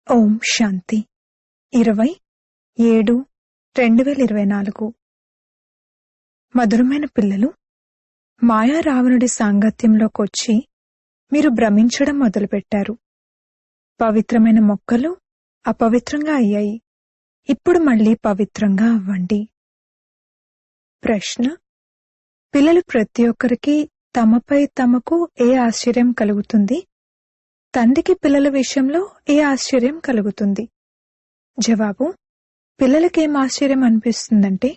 ఓం శాంతి 20/7/2024 మధురమైన పిల్లలు, మాయా రావణుడి సాంగత్యంలోకొచ్చి మీరు భ్రమించడం మొదలుపెట్టారు. పవిత్రమైన మొక్కలు అపవిత్రంగా అయ్యాయి. ఇప్పుడు మళ్ళీ పవిత్రంగా అవ్వండి. ప్రశ్న: పిల్లలు ప్రతి ఒక్కరికి తమపై తమకు ఏ ఆశ్చర్యం కలుగుతుంది? తండ్రికి పిల్లల విషయంలో ఏ ఆశ్చర్యం కలుగుతుంది? జవాబు: పిల్లలకేం ఆశ్చర్యం అనిపిస్తుందంటే,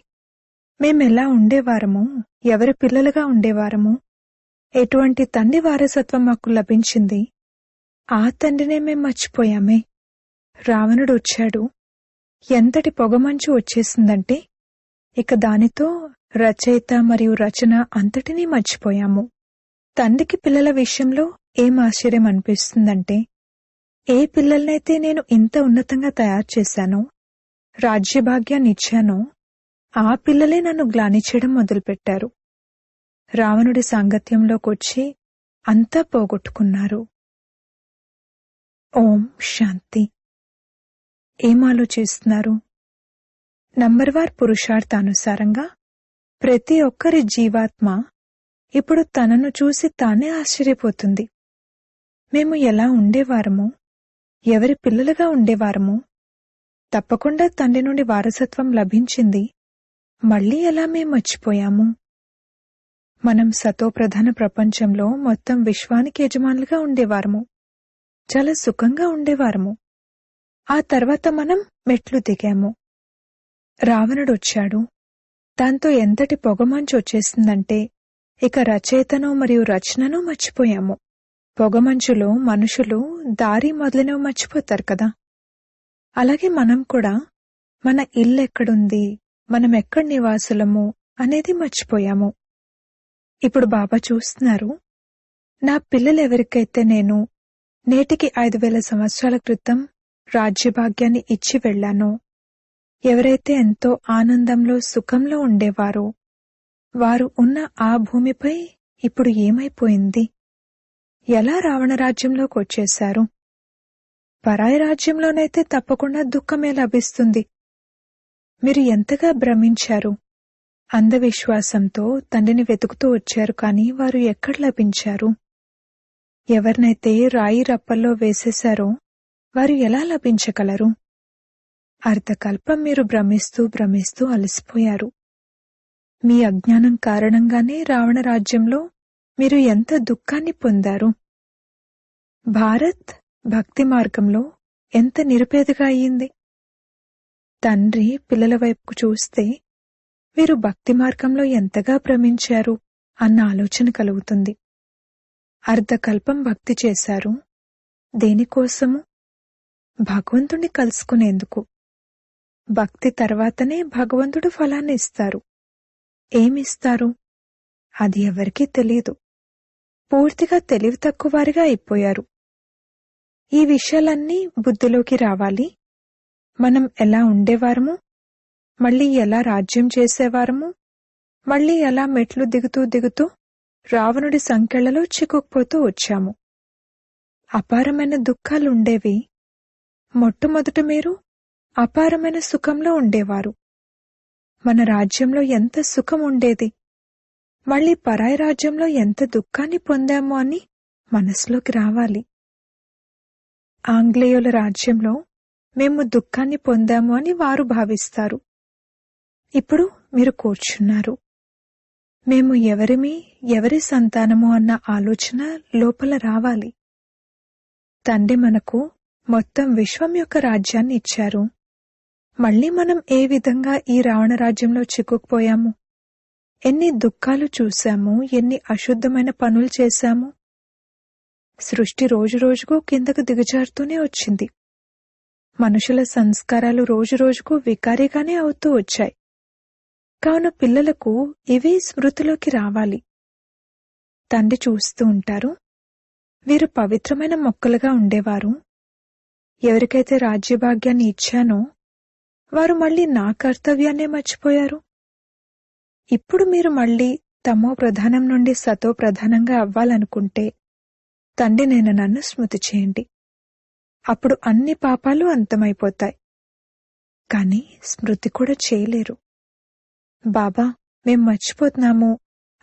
మేమెలా ఉండేవారము, ఎవరి పిల్లలుగా ఉండేవారము, ఎటువంటి తండ్రి వారసత్వం మాకు లభించింది, ఆ తండ్రినే మేం మర్చిపోయామే. రావణుడు వచ్చాడు, ఎంతటి పొగమంచు వచ్చేసిందంటే ఇక దానితో రచయిత మరియు రచన అంతటినీ మర్చిపోయాము. తండ్రికి పిల్లల విషయంలో ఏం ఆశ్చర్యం అనిపిస్తుందంటే, ఏ పిల్లలనైతే నేను ఇంత ఉన్నతంగా తయారు చేశానో, రాజ్యభాగ్యాన్నిచ్చానో, ఆ పిల్లలే నన్ను గ్లాని చేయడం మొదలుపెట్టారు. రావణుడి సాంగత్యంలోకొచ్చి అంతా పోగొట్టుకున్నారు. ఓం శాంతి. ఏం ఆలోచిస్తున్నారు? నంబర్వార్ పురుషార్థానుసారంగా ప్రతి ఒక్కరి జీవాత్మ ఇప్పుడు తనను చూసి తానే ఆశ్చర్యపోతుంది. మేము ఎలా ఉండేవారము, ఎవరి పిల్లలుగా ఉండేవారము, తప్పకుండా తండ్రి నుండి వారసత్వం లభించింది, మళ్ళీ ఎలా మేం మర్చిపోయాము. మనం సతోప్రధాన ప్రపంచంలో మొత్తం విశ్వానికి యజమానులుగా ఉండేవారము, చాలా సుఖంగా ఉండేవారము. ఆ తర్వాత మనం మెట్లు దిగాము. రావణుడొచ్చాడు, దాంతో ఎంతటి పొగమంచు వచ్చేసిందంటే ఇక రచయితను మరియు రచనను మర్చిపోయాము. పొగమంచులో మనుషులు దారి మొదలైనవి మర్చిపోతారు కదా. అలాగే మనం కూడా మన ఇల్లెక్కడుంది, మనం ఎక్కడ నివాసులము అనేది మర్చిపోయాము. ఇప్పుడు బాబా చూస్తున్నారు, నా పిల్లలెవరికైతే నేను నేటికి 5000 సంవత్సరాల క్రితం రాజ్యభాగ్యాన్ని ఇచ్చి వెళ్లానో, ఎవరైతే ఎంతో ఆనందంలో సుఖంలో ఉండేవారో, వారు ఉన్న ఆ భూమిపై ఇప్పుడు ఏమైపోయింది? ఎలా రావణ రాజ్యంలోకి వచ్చేశారు? పరాయి రాజ్యంలోనైతే తప్పకుండా దుఃఖమే లభిస్తుంది. మీరు ఎంతగా భ్రమించారు. అంధవిశ్వాసంతో తండ్రిని వెతుకుతూ వచ్చారు, కానీ వారు ఎక్కడ లభించారు? ఎవరినైతే రాయి రప్పల్లో వేసేశారో వారు ఎలా లభించగలరు? అర్ధకల్పం మీరు భ్రమిస్తూ భ్రమిస్తూ అలసిపోయారు. మీ అజ్ఞానం కారణంగానే రావణ రాజ్యంలో మీరు ఎంత దుఃఖాన్ని పొందారు. భారత్ భక్తి మార్గంలో ఎంత నిరుపేదగా అయ్యింది. తండ్రి పిల్లల వైపుకు చూస్తే వీరు భక్తి మార్గంలో ఎంతగా భ్రమించారు అన్న ఆలోచన కలుగుతుంది. అర్ధకల్పం భక్తి చేశారు. దేనికోసము? భగవంతుణ్ణి కలుసుకునేందుకు. భక్తి తర్వాతనే భగవంతుడు ఫలాన్ని ఇస్తారు. ఏమిస్తారు? అది ఎవరికీ తెలియదు. పూర్తిగా తెలివి తక్కువవారిగా అయిపోయారు. ఈ విషయాలన్నీ బుద్ధిలోకి రావాలి. మనం ఎలా ఉండేవారము, మళ్ళీ ఎలా రాజ్యం చేసేవారము, మళ్ళీ ఎలా మెట్లు దిగుతూ దిగుతూ రావణుడి సంకెళ్లలో చిక్కుకుపోతూ వచ్చాము. అపారమైన దుఃఖాలుండేవి. మొట్టమొదట మీరు అపారమైన సుఖంలో ఉండేవారు. మన రాజ్యంలో ఎంత సుఖం ఉండేది, మళ్ళీ పరాయి రాజ్యంలో ఎంత దుఃఖాన్ని పొందామో అని మనసులోకి రావాలి. ఆంగ్లేయుల రాజ్యంలో మేము దుఃఖాన్ని పొందాము అని వారు భావిస్తారు. ఇప్పుడు మీరు కూర్చున్నారు. మేము ఎవరిమి, ఎవరి సంతానము అన్న ఆలోచన లోపల రావాలి. తండ్రి మనకు మొత్తం విశ్వం యొక్క రాజ్యాన్ని ఇచ్చారు. మళ్ళీ మనం ఏ విధంగా ఈ రావణ రాజ్యంలో చిక్కుకుపోయాము, ఎన్ని దుఃఖాలు చూశాము, ఎన్ని అశుద్ధమైన పనులు చేశాము. సృష్టి రోజురోజుకు కిందకు దిగజారుతూనే వచ్చింది. మనుషుల సంస్కారాలు రోజురోజుకు వికారీగానే అవుతూ వచ్చాయి. కావున పిల్లలకు ఇవి స్మృతిలోకి రావాలి. తండ్రి చూస్తూ ఉంటారు, వీరు పవిత్రమైన మొక్కలుగా ఉండేవారు. ఎవరికైతే రాజ్యభాగ్యాన్ని ఇచ్చానో వారు మళ్ళీ నా కర్తవ్యాన్నే మర్చిపోయారు. ఇప్పుడు మీరు మళ్ళీ తమో ప్రధానం నుండి సతో ప్రధానంగా అవ్వాలనుకుంటే తండ్రి నేను నన్ను స్మృతి చేయండి. అప్పుడు అన్ని పాపాలు అంతమైపోతాయి. కాని స్మృతి కూడా చేయలేరు. బాబా, మేం మర్చిపోతున్నాము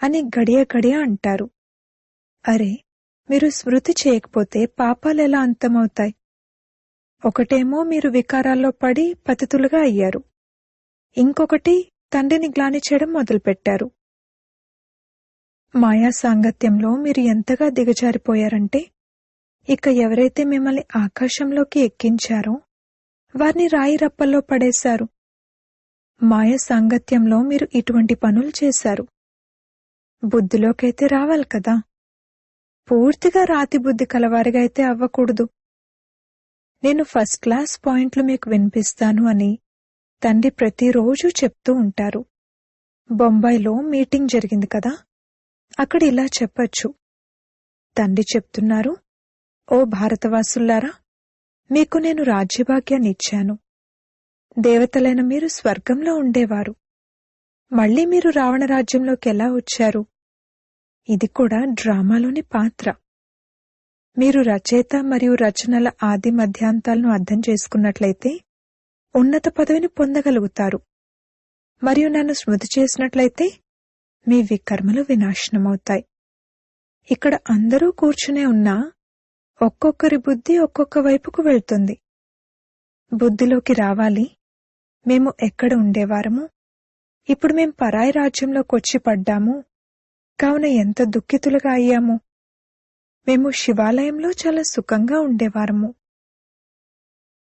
అని గడియ గడియ అంటారు. అరే, మీరు స్మృతి చేయకపోతే పాపాలెలా అంతమవుతాయి? ఒకటేమో మీరు వికారాల్లో పడి పతితులుగా అయ్యారు, ఇంకొకటి తండ్రిని గ్లాని చేయడం మొదలుపెట్టారు. మాయా సాంగత్యంలో మీరు ఎంతగా దిగజారిపోయారంటే, ఇక ఎవరైతే మిమ్మల్ని ఆకాశంలోకి ఎక్కించారో వారిని రాయి రప్పల్లో పడేశారు. మాయ సాంగత్యంలో మీరు ఇటువంటి పనులు చేశారు. బుద్ధిలోకైతే రావాలి కదా, పూర్తిగా రాతి బుద్ధి కలవారిగా అయితే అవ్వకూడదు. నేను ఫస్ట్ క్లాస్ పాయింట్లు మీకు వినిపిస్తాను అని తండ్రి ప్రతిరోజూ చెప్తూ ఉంటారు. బొంబాయిలో మీటింగ్ జరిగింది కదా, అక్కడ ఇలా చెప్పొచ్చు. తండ్రి చెప్తున్నారు, ఓ భారతవాసుల్లారా, మీకు నేను రాజ్యభాగ్యాన్నిచ్చాను. దేవతలైన మీరు స్వర్గంలో ఉండేవారు. మళ్లీ మీరు రావణ రాజ్యంలోకి ఎలా వచ్చారు? ఇది కూడా డ్రామాలోని పాత్ర. మీరు రచయిత మరియు రచనల ఆది మధ్యాంతాలను అర్థం చేసుకున్నట్లయితే ఉన్నత పదవిని పొందగలుగుతారు. మరియు నన్ను స్మృతి చేసినట్లయితే మీ వికర్మలు వినాశనమవుతాయి. ఇక్కడ అందరూ కూర్చునే ఉన్నా ఒక్కొక్కరి బుద్ధి ఒక్కొక్క వైపుకు వెళ్తుంది. బుద్ధిలోకి రావాలి, మేము ఎక్కడ ఉండేవారము, ఇప్పుడు మేం పరాయి రాజ్యంలోకి వచ్చి పడ్డాము, కావున ఎంత దుఃఖితులుగా అయ్యాము. మేము శివాలయంలో చాలా సుఖంగా ఉండేవారము.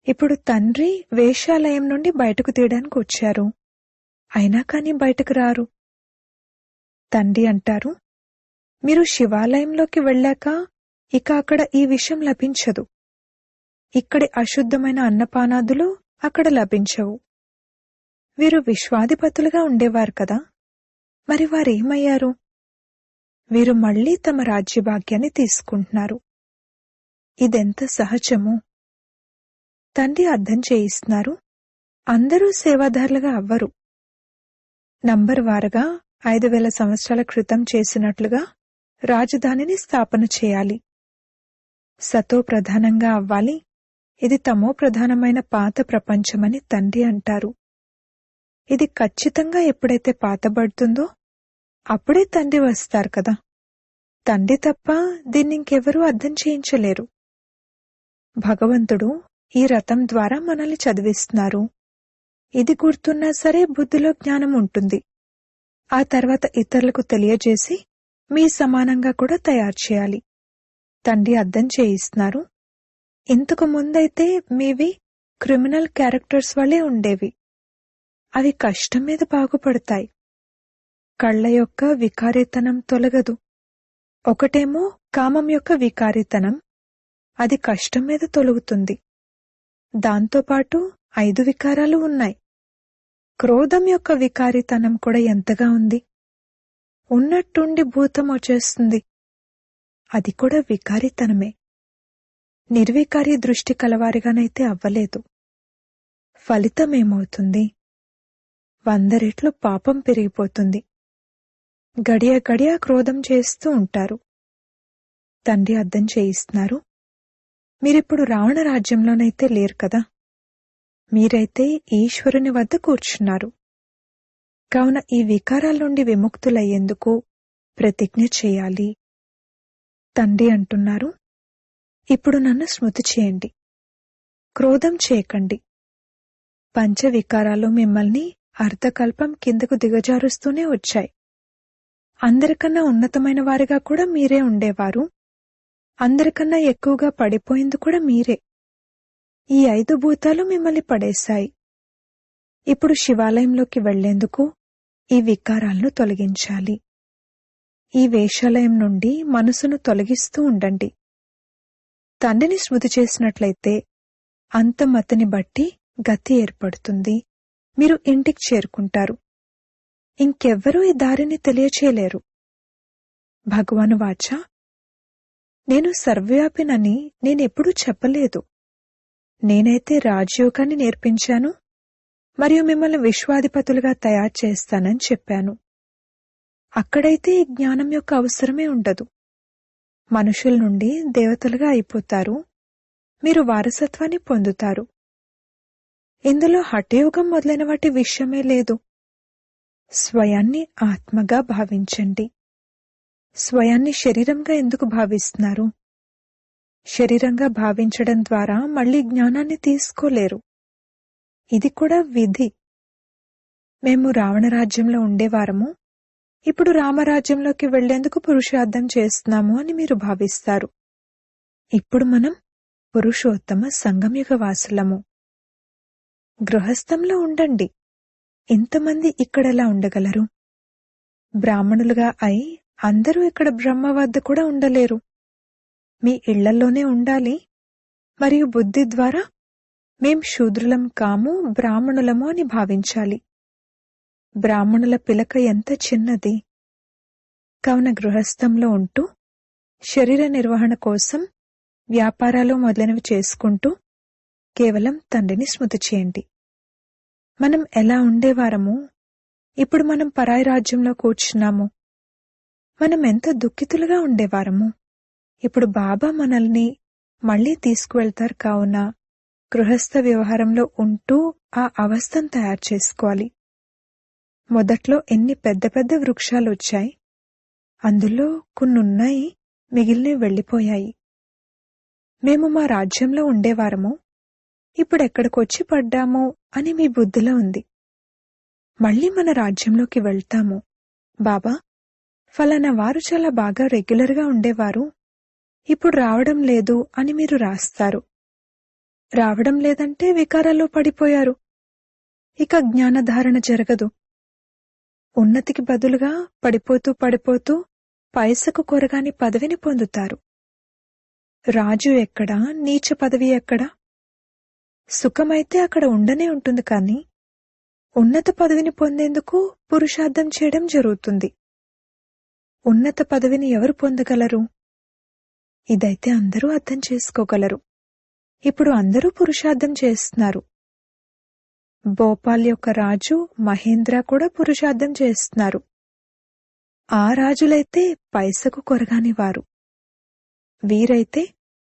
ఇప్పుడు తండ్రి వేశ్యాలయం నుండి బయటకు తీయడానికి వచ్చారు, అయినా కాని బయటకు రారు. తండ్రి అంటారు, మీరు శివాలయంలోకి వెళ్ళాక ఇక అక్కడ ఈ విషయం లభించదు. ఇక్కడి అశుద్ధమైన అన్నపానాదులు అక్కడ లభించవు. వీరు విశ్వాధిపతులుగా ఉండేవారు కదా, మరి వారేమయ్యారు? వీరు మళ్లీ తమ రాజ్యభాగ్యాన్ని తీసుకుంటున్నారు. ఇదెంత సహజము. తండ్రి అర్థం చేయిస్తున్నారు, అందరూ సేవాదారులుగా అవ్వరు. నంబర్ వారుగా 5000 సంవత్సరాల క్రితం చేసినట్లుగా రాజధానిని స్థాపన చేయాలి. సతో ప్రధానంగా అవ్వాలి. ఇది తమో ప్రధానమైన పాత ప్రపంచమని తండ్రి అంటారు. ఇది ఖచ్చితంగా ఎప్పుడైతే పాతబడుతుందో అప్పుడే తండ్రి వస్తారు కదా. తండ్రి తప్ప దీన్నింకెవరూ అర్థం చేయించలేరు. భగవంతుడు ఈ రథం ద్వారా మనల్ని చదివిస్తున్నారు. ఇది గుర్తున్నా సరే బుద్ధిలో జ్ఞానం ఉంటుంది. ఆ తర్వాత ఇతరులకు తెలియజేసి మీ సమానంగా కూడా తయారు చేయాలి. తండ్రి అర్థం చేయిస్తున్నారు, ఇంతకు ముందైతే మీవి క్రిమినల్ క్యారెక్టర్స్ వల్లే ఉండేవి. అవి కష్టం మీద బాగుపడతాయి. కళ్ల యొక్క వికారితనం తొలగదు. ఒకటేమో కామం యొక్క వికారితనం, అది కష్టం మీద తొలగుతుంది. దాంతోపాటు 5 వికారాలు ఉన్నాయి. క్రోధం యొక్క వికారితనం కూడా ఎంతగా ఉంది. ఉన్నట్టుండి భూతం వచ్చేస్తుంది. అది కూడా వికారితనమే. నిర్వికారి దృష్టి కలవారిగానైతే అవ్వలేదు. ఫలితమేమవుతుంది? 100 రెట్లు పాపం పెరిగిపోతుంది. గడియ గడియ క్రోధం చేస్తూ ఉంటారు. తండ్రి అర్థం చేయిస్తున్నారు, మీరిప్పుడు రావణ రాజ్యంలోనైతే లేరు కదా, మీరైతే ఈశ్వరుని వద్ద కూర్చున్నారు. కావున ఈ వికారాల నుండి విముక్తులయ్యేందుకు ప్రతిజ్ఞ చేయాలి. తండ్రి అంటున్నారు, ఇప్పుడు నన్ను స్మృతి చేయండి, క్రోధం చేయకండి. పంచవికారాలు మిమ్మల్ని అర్ధకల్పం కిందకు దిగజారుస్తూనే వచ్చాయి. అందరికన్నా ఉన్నతమైన వారిగా కూడా మీరే ఉండేవారు. అందరికన్నా ఎక్కువగా పడిపోయింది కూడా మీరే. ఈ 5 భూతాలు మిమ్మల్ని పడేశాయి. ఇప్పుడు శివాలయంలోకి వెళ్లేందుకు ఈ వికారాలను తొలగించాలి. ఈ వేషాలయం నుండి మనసును తొలగిస్తూ ఉండండి. తండ్రిని స్మృతి చేసినట్లయితే అంతమతిని బట్టి గతి ఏర్పడుతుంది. మీరు ఇంటికి చేరుకుంటారు. ఇంకెవ్వరూ ఈ దారిని తెలియచేయలేరు. భగవాను వాచ, నేను సర్వవ్యాపినని నేనెప్పుడూ చెప్పలేదు. నేనైతే రాజయోగాన్ని నేర్పించాను మరియు మిమ్మల్ని విశ్వాధిపతులుగా తయారు చేస్తానని చెప్పాను. అక్కడైతే ఈ జ్ఞానం యొక్క అవసరమే ఉండదు. మనుషుల నుండి దేవతలుగా అయిపోతారు. మీరు వారసత్వాన్ని పొందుతారు. ఇందులో హఠయోగం మొదలైన వాటి విషయమే లేదు. స్వయాన్ని ఆత్మగా భావించండి. స్వయాన్ని శరీరంగా ఎందుకు భావిస్తున్నారు? శరీరంగా భావించడం ద్వారా మళ్లీ జ్ఞానాన్ని తీసుకోలేరు. ఇది కూడా విధి. మేము రావణరాజ్యంలో ఉండేవారము, ఇప్పుడు రామరాజ్యంలోకి వెళ్లేందుకు పురుషార్థం చేస్తున్నాము అని మీరు భావిస్తారు. ఇప్పుడు మనం పురుషోత్తమ సంగమయుగ వాసులము. గృహస్థంలో ఉండండి. ఇంతమంది ఇక్కడెలా ఉండగలరు? బ్రాహ్మణులుగా అయి అందరూ ఇక్కడ బ్రహ్మ వద్ద కూడా ఉండలేరు. మీ ఇళ్లలోనే ఉండాలి. మరియు బుద్ధి ద్వారా మేం శూద్రులం కాము, బ్రాహ్మణులము అని భావించాలి. బ్రాహ్మణుల పిలక ఎంత చిన్నది. కావున గృహస్థంలో ఉంటూ శరీర నిర్వహణ కోసం వ్యాపారాలు మొదలైనవి చేసుకుంటూ కేవలం తండ్రిని స్మృతి చేయండి. మనం ఎలా ఉండేవారము, ఇప్పుడు మనం పరాయి రాజ్యంలో కూర్చున్నాము. మనం ఎంత దుఃఖితులుగా ఉండేవారము. ఇప్పుడు బాబా మనల్ని మళ్లీ తీసుకువెళ్తారు. కావున గృహస్థ వ్యవహారంలో ఉంటూ ఆ అవస్థను తయారు చేసుకోవాలి. మొదట్లో ఎన్ని పెద్ద పెద్ద వృక్షాలు వచ్చాయి. అందులో కొన్నున్నాయి, మిగిలినవి వెళ్లిపోయాయి. మేము మా రాజ్యంలో ఉండేవారము, ఇప్పుడెక్కడికొచ్చి పడ్డాము అని మీ బుద్ధిలో ఉంది. మళ్లీ మన రాజ్యంలోకి వెళ్తాము. బాబా, ఫలానా వారు చాలా బాగా రెగ్యులర్గా ఉండేవారు, ఇప్పుడు రావడం లేదు అని మీరు రాస్తారు. రావడం లేదంటే వికారాల్లో పడిపోయారు. ఇక జ్ఞానధారణ జరగదు. ఉన్నతికి బదులుగా పడిపోతూ పడిపోతూ పైసకు కొరగాని పదవిని పొందుతారు. రాజు ఎక్కడా, నీచ పదవి ఎక్కడా? సుఖమైతే అక్కడ ఉండనే ఉంటుంది. కానీ ఉన్నత పదవిని పొందేందుకు పురుషార్థం చేయడం జరుగుతుంది. ఉన్నత పదవిని ఎవరు పొందగలరు? ఇదైతే అందరూ అర్థం చేసుకోగలరు. ఇప్పుడు అందరూ పురుషార్థం చేస్తున్నారు. భోపాల్ యొక్క రాజు మహేంద్ర కూడా పురుషార్థం చేస్తున్నారు. ఆ రాజులైతే పైసకు కొరగాని వారు. వీరైతే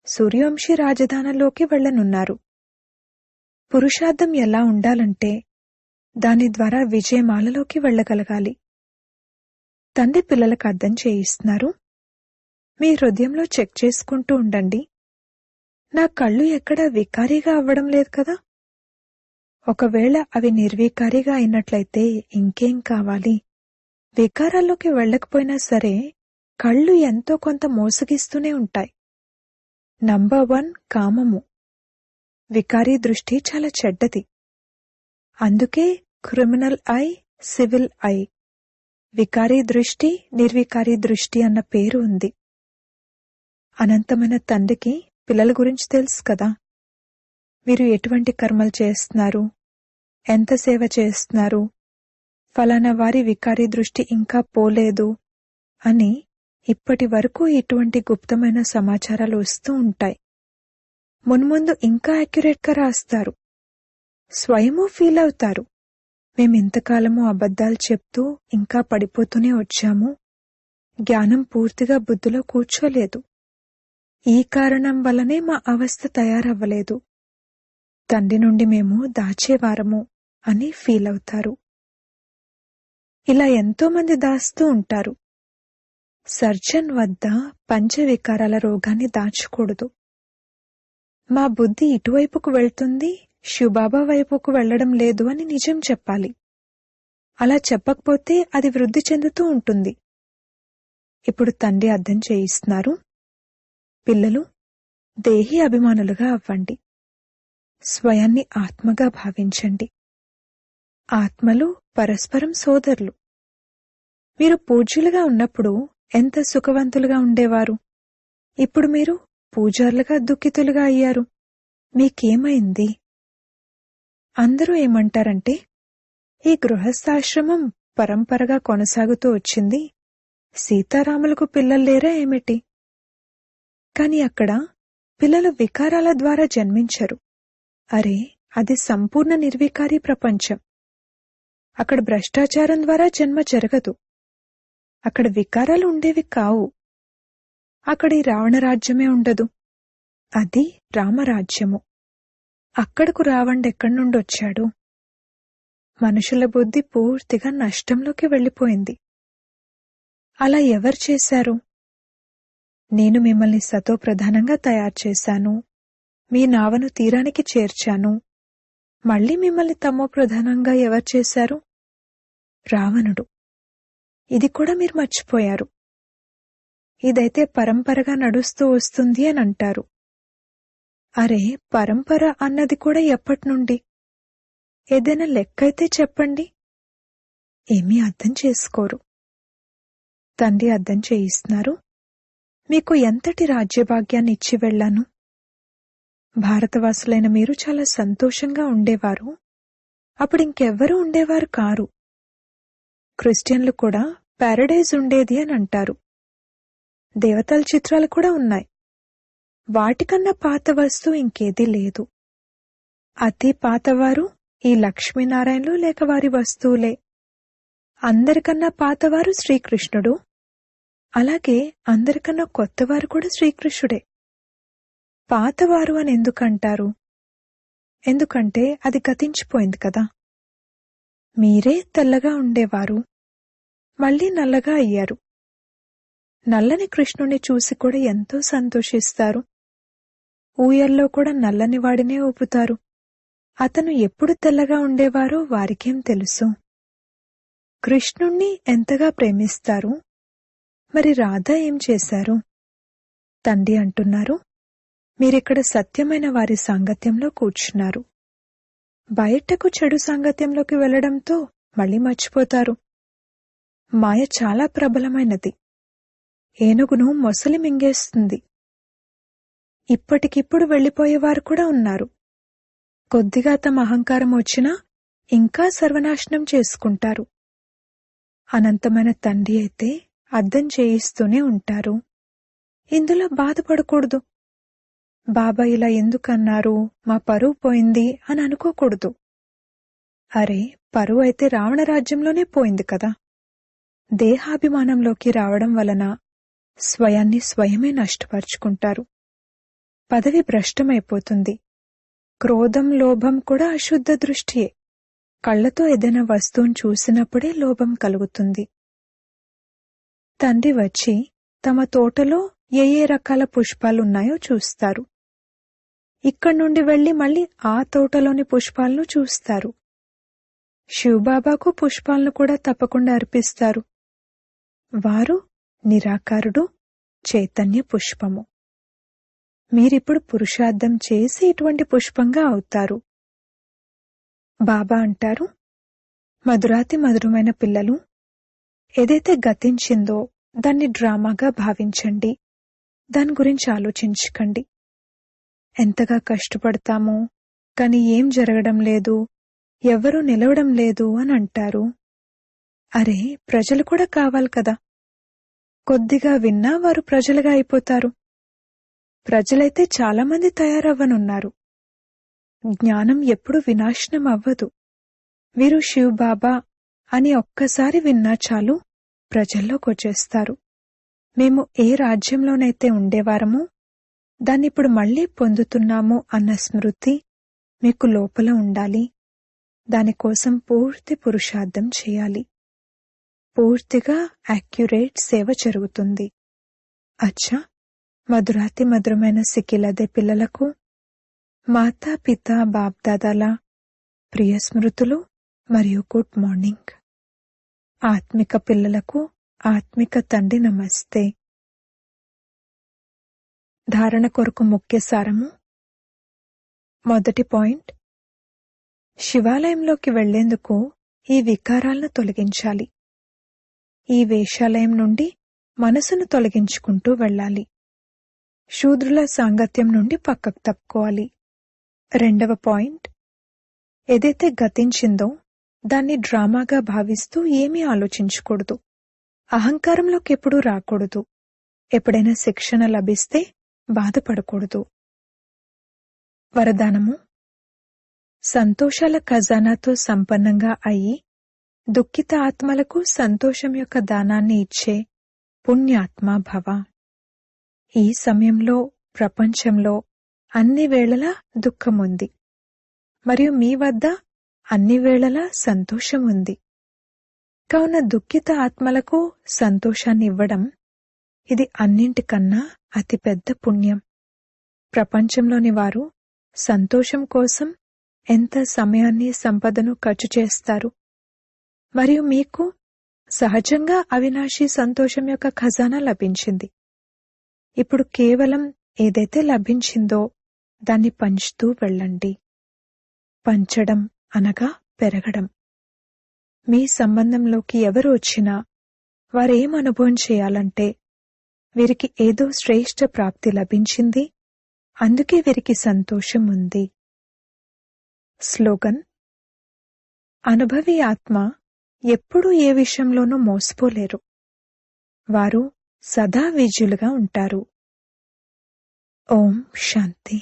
సూర్యవంశీ రాజధానంలోకి వెళ్లనున్నారు. పురుషార్థం ఎలా ఉండాలంటే దాని ద్వారా విజయమాలలోకి వెళ్లగలగాలి. తండ్రి పిల్లలకు అర్థం చేయిస్తున్నారు. మీ హృదయంలో చెక్ చేసుకుంటూ ఉండండి. నా కళ్ళు ఎక్కడా వికారీగా అవ్వడం లేదు కదా? ఒకవేళ అవి నిర్వికారిగా అయినట్లయితే ఇంకేం కావాలి? వికారాల్లోకి వెళ్లకపోయినా సరే కళ్ళు ఎంతో కొంత మోసగిస్తూనే ఉంటాయి. నంబర్ 1 కామము. వికారీ దృష్టి చాలా చెడ్డది. అందుకే క్రిమినల్ ఐ, సివిల్ ఐ. వికారీ దృష్టి, నిర్వికారీ దృష్టి అన్న పేరు ఉంది. అనంతమైన తండ్రికి పిల్లల గురించి తెలుసు కదా. మీరు ఎటువంటి కర్మలు చేస్తున్నారు, ఎంత సేవ చేస్తున్నారు, ఫలానా వారి వికారీ దృష్టి ఇంకా పోలేదు అని ఇప్పటి వరకు ఇటువంటి గుప్తమైన సమాచారాలు వస్తూ ఉంటాయి. మున్ముందు ఇంకా యాక్యురేట్గా రాస్తారు. స్వయమూ ఫీల్ అవుతారు. మేమింతకాలము అబద్ధాలు చెప్తూ ఇంకా పడిపోతూనే వచ్చాము. జ్ఞానం పూర్తిగా బుద్ధిలో కూర్చోలేదు. ఈ కారణం వల్లనే మా అవస్థ తయారవ్వలేదు. తండ్రి నుండి మేము దాచేవారము అని ఫీల్ అవుతారు. ఇలా ఎంతోమంది దాస్తూ ఉంటారు. సర్జన్ వద్ద పంచవికారాల రోగాన్ని దాచకూడదు. మా బుద్ధి ఇటువైపుకు వెళ్తుంది, శివబాబా వైపుకు వెళ్లడం లేదు అని నిజం చెప్పాలి. అలా చెప్పకపోతే అది వృద్ధి చెందుతూ ఉంటుంది. ఇప్పుడు తండ్రి అర్థం చేయిస్తున్నారు. పిల్లలు, దేహి అభిమానులుగా అవ్వండి. స్వయాన్ని ఆత్మగా భావించండి. ఆత్మలు పరస్పరం సోదరులు. మీరు పూజ్యులుగా ఉన్నప్పుడు ఎంత సుఖవంతులుగా ఉండేవారు. ఇప్పుడు మీరు పూజారులుగా దుఃఖితులుగా అయ్యారు. మీకేమైంది? అందరూ ఏమంటారంటే, ఈ గృహస్థాశ్రమం పరంపరగా కొనసాగుతూ వచ్చింది, సీతారాములకు పిల్లల్లేరా ఏమిటి? కాని అక్కడ పిల్లలు వికారాల ద్వారా జన్మించరు. అరే, అది సంపూర్ణ నిర్వికారీ ప్రపంచం. అక్కడ భ్రష్టాచారం ద్వారా జన్మ జరగదు. అక్కడ వికారాలు ఉండేవి కావు. అక్కడ ఈ రావణరాజ్యమే ఉండదు. అది రామరాజ్యము. అక్కడకు రావణుడెక్కడి నుండొచ్చాడు? మనుషుల బుద్ధి పూర్తిగా నష్టంలోకి వెళ్ళిపోయింది. అలా ఎవరు చేశారు? నేను మిమ్మల్ని సతోప్రధానంగా తయారు చేశాను, మీ నావను తీరానికి చేర్చాను. మళ్ళీ మిమ్మల్ని తమోప్రధానంగా ఎవరు చేశారు? రావణుడు. ఇది కూడా మీరు మర్చిపోయారు. ఇదైతే పరంపరగా నడుస్తూ వస్తుంది అని అంటారు. అరే, పరంపర అన్నది కూడా ఎప్పటినుండి? ఏదైనా లెక్కైతే చెప్పండి. ఏమీ అర్థం చేసుకోరు. తండ్రి అర్థం చేయిస్తున్నారు. మీకు ఎంతటి రాజ్యభాగ్యాన్ని ఇచ్చి వెళ్లాను. భారతవాసులైన మీరు చాలా సంతోషంగా ఉండేవారు. అప్పుడింకెవ్వరూ ఉండేవారు కారు. క్రిస్టియన్లు కూడా పారడైజ్ ఉండేది అని అంటారు. దేవతల చిత్రాలు కూడా ఉన్నాయి. వాటికన్నా పాత వస్తువు ఇంకేదీ లేదు. అతి పాతవారు ఈ లక్ష్మీనారాయణలు లేక వారి వస్తువులే. అందరికన్నా పాతవారు శ్రీకృష్ణుడు. అలాగే అందరికన్నా కొత్తవారు కూడా శ్రీకృష్ణుడే. పాతవారు అని ఎందుకంటారు? ఎందుకంటే అది గతించిపోయింది కదా. మీరే తెల్లగా ఉండేవారు, మళ్ళీ నల్లగా అయ్యారు. నల్లని కృష్ణుణ్ణి చూసి కూడా ఎంతో సంతోషిస్తారు. ఊయల్లో కూడా నల్లని వాడినే ఊపుతారు. అతను ఎప్పుడు తెల్లగా ఉండేవారో వారికేం తెలుసు. కృష్ణుణ్ణి ఎంతగా ప్రేమిస్తారు. మరి రాధ ఏం చేశారు? తండ్రి అంటున్నారు, మీరిక్కడ సత్యమైన వారి సాంగత్యంలో కూర్చున్నారు. బయటకు చెడు సాంగత్యంలోకి వెళ్లడంతో మళ్ళీ మర్చిపోతారు. మాయ చాలా ప్రబలమైనది. ఏనుగును మొసలి మింగేస్తుంది. ఇప్పటికిప్పుడు వెళ్లిపోయేవారు కూడా ఉన్నారు. కొద్దిగా తమ అహంకారం వచ్చినా ఇంకా సర్వనాశనం చేసుకుంటారు. అనంతమైన తండ్రి అయితే అర్థం చేయిస్తూనే ఉంటారు. ఇందులో బాధపడకూడదు. బాబా ఇలా ఎందుకన్నారు, మా పరువు పోయింది అని అనుకోకూడదు. అరే, పరువు అయితే రావణ రాజ్యంలోనే పోయింది కదా. దేహాభిమానంలోకి రావడం వలన స్వయాన్ని స్వయమే నష్టపరుచుకుంటారు. పదవి భ్రష్టమైపోతుంది. క్రోధం, లోభం కూడా అశుద్ధ దృష్టియే. కళ్లతో ఏదైనా వస్తువును చూసినప్పుడే లోభం కలుగుతుంది. తండ్రి వచ్చి తమ తోటలో ఏ ఏ రకాల పుష్పాలున్నాయో చూస్తారు. ఇక్కడి నుండి వెళ్లి మళ్ళీ ఆ తోటలోని పుష్పాలను చూస్తారు. శివబాబాకు పుష్పాలను కూడా తప్పకుండా అర్పిస్తారు. వారు నిరాకారుడు, చైతన్య పుష్పము. మీరిప్పుడు పురుషార్థం చేసి ఇటువంటి పుష్పంగా అవుతారు. బాబా అంటారు, మధురాతి మధురమైన పిల్లలు, ఏదైతే గతించిందో దాన్ని డ్రామాగా భావించండి. దాని గురించి ఆలోచించకండి. ఎంతగా కష్టపడతామో కాని ఏం జరగడం లేదు, ఎవ్వరూ నిలవడం లేదు అని అంటారు. అరే, ప్రజలు కూడా కావాలి కదా. కొద్దిగా విన్నా వారు ప్రజలుగా అయిపోతారు. ప్రజలైతే చాలామంది తయారవ్వనున్నారు. జ్ఞానం ఎప్పుడు వినాశనం అవ్వదు. వీరు శివబాబా అని ఒక్కసారి విన్నా చాలు ప్రజల్లోకొచ్చేస్తారు. మేము ఏ రాజ్యంలోనైతే ఉండేవారమో దాన్నిప్పుడు మళ్లీ పొందుతున్నాము అన్న స్మృతి మీకు లోపల ఉండాలి. దానికోసం పూర్తి పురుషార్థం చేయాలి. పూర్తిగా యాక్యురేట్ సేవ జరుగుతుంది. అచ్చా, మధురాతి మధురమైన సిక్కిలదే పిల్లలకు మాతా పితా బాప్దాదాల ప్రియ స్మృతులు మరియు గుడ్ మార్నింగ్. ఆత్మిక పిల్లలకు ఆత్మిక తండ్రి నమస్తే. ధారణ కొరకు ముఖ్య సారము. మొదటి పాయింట్, శివాలయంలోకి వెళ్లేందుకు ఈ వికారాలను తొలగించాలి. ఈ వేషాలయం నుండి మనసును తొలగించుకుంటూ వెళ్ళాలి. శూద్రుల సాంగత్యం నుండి పక్కకు తప్పుకోవాలి. రెండవ పాయింట్, ఏదైతే గతించిందో దాన్ని డ్రామాగా భావిస్తూ ఏమీ ఆలోచించకూడదు. అహంకారంలోకి ఎప్పుడూ రాకూడదు. ఎప్పుడైనా శిక్షణ లభిస్తే బాధపడకూడదు. వరదానము. సంతోషాల ఖజానాతో సంపన్నంగా అయి దుఃఖిత ఆత్మలకు సంతోషం యొక్క దానాన్ని ఇచ్చే పుణ్యాత్మా భవ. ఈ సమయంలో ప్రపంచంలో అన్ని వేళలా దుఃఖముంది, మరియు మీ వద్ద అన్ని వేళలా సంతోషం ఉంది. కావున దుఃఖిత ఆత్మలకు సంతోషాన్ని ఇవ్వడం ఇది అన్నింటికన్నా అతిపెద్ద పుణ్యం. ప్రపంచంలోని వారు సంతోషం కోసం ఎంత సమయాన్ని, సంపదను ఖర్చు చేస్తారు. మరియు మీకు సహజంగా అవినాశీ సంతోషం యొక్క ఖజానా లభించింది. ఇప్పుడు కేవలం ఏదైతే లభించిందో దాన్ని పంచుతూ వెళ్ళండి. పంచడం అనగా పెరగడం. మీ సంబంధంలోకి ఎవరు వచ్చినా వారేం అనుభవం చేయాలంటే వీరికి ఏదో శ్రేష్ఠ ప్రాప్తి లభించింది, అందుకే వీరికి సంతోషం ఉంది. స్లోగన్: అనుభవి ఆత్మ ఎప్పుడూ ఏ విషయంలోనూ మోసపోలేరు. వారు సదా విజయులుగా ఉంటారు. ఓం శాంతి.